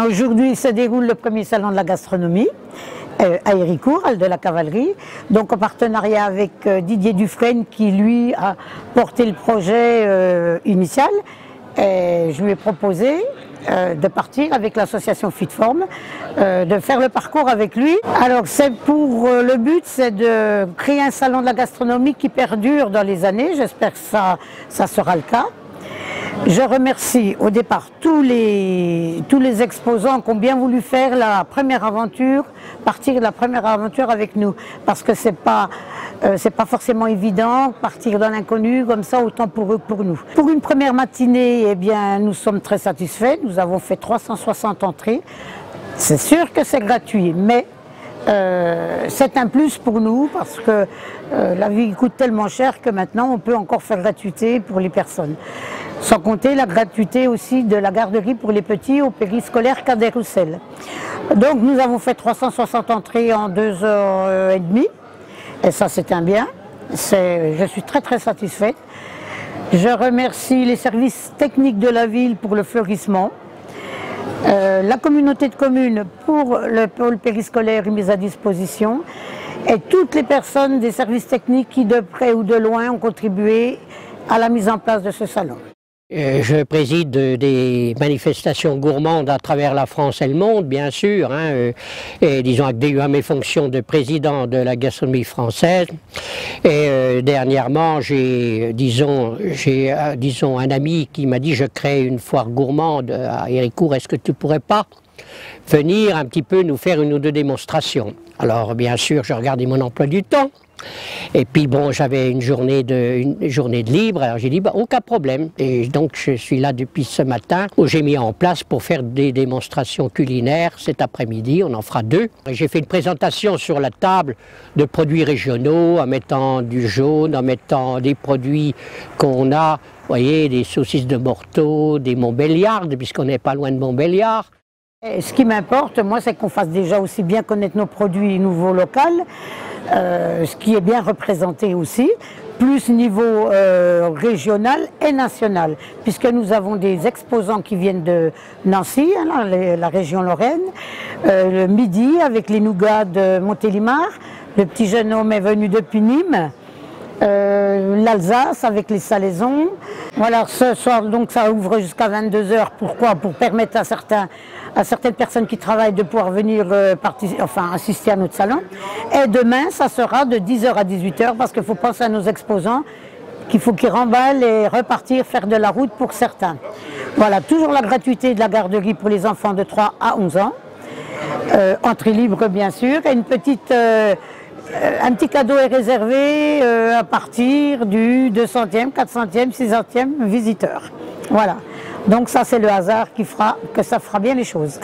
aujourd'hui se déroule le premier salon de la gastronomie à Héricourt, de la cavalerie, donc en partenariat avec Didier Dufresne qui lui a porté le projet initial. Et je lui ai proposé de partir avec l'association Fitform, de faire le parcours avec lui. Alors le but c'est de créer un salon de la gastronomie qui perdure dans les années, j'espère que ça sera le cas. Je remercie au départ tous les exposants qui ont bien voulu faire la première aventure, partir de la première aventure avec nous, parce que c'est pas forcément évident, partir dans l'inconnu comme ça, autant pour eux que pour nous. Pour une première matinée, eh bien, nous sommes très satisfaits, nous avons fait 360 entrées. C'est sûr que c'est gratuit, mais c'est un plus pour nous parce que la vie coûte tellement cher que maintenant on peut encore faire gratuité pour les personnes. Sans compter la gratuité aussi de la garderie pour les petits au périscolaire Cadet-Roussel. Donc nous avons fait 360 entrées en 2h30 et ça c'est un bien. Je suis très très satisfaite. Je remercie les services techniques de la ville pour le fleurissement. La communauté de communes pour le pôle périscolaire mis à disposition et toutes les personnes des services techniques qui de près ou de loin ont contribué à la mise en place de ce salon. Je préside des manifestations gourmandes à travers la France et le monde, bien sûr, et disons avec à mes fonctions de président de la gastronomie française. Et dernièrement, j'ai un ami qui m'a dit je crée une foire gourmande à Héricourt, est-ce que tu pourrais pas venir un petit peu nous faire une ou deux démonstrations? Alors bien sûr, je regardais mon emploi du temps. Et puis bon, j'avais une journée de libre, alors j'ai dit bah, aucun problème. Et donc je suis là depuis ce matin où j'ai mis en place pour faire des démonstrations culinaires cet après-midi, on en fera 2. J'ai fait une présentation sur la table de produits régionaux en mettant du jaune, en mettant des produits qu'on a, vous voyez, des saucisses de Morteau, des Montbéliardes, puisqu'on n'est pas loin de Montbéliard. Et ce qui m'importe, moi, c'est qu'on fasse déjà aussi bien connaître nos produits nouveaux locaux, ce qui est bien représenté aussi, plus niveau régional et national, puisque nous avons des exposants qui viennent de Nancy, la région Lorraine, le midi avec les nougats de Montélimar, le petit jeune homme est venu depuis Nîmes, l'Alsace avec les salaisons. Voilà, ce soir donc ça ouvre jusqu'à 22h. Pourquoi? Pour permettre à certaines personnes qui travaillent de pouvoir venir assister à notre salon. Et demain, ça sera de 10h à 18h parce qu'il faut penser à nos exposants, qu'il faut qu'ils remballent et repartir faire de la route pour certains. Voilà, toujours la gratuité de la garderie pour les enfants de 3 à 11 ans. Entrée libre bien sûr, et un petit cadeau est réservé à partir du 200e, 400e, 600e visiteur. Voilà. Donc ça c'est le hasard qui fera que ça fera bien les choses.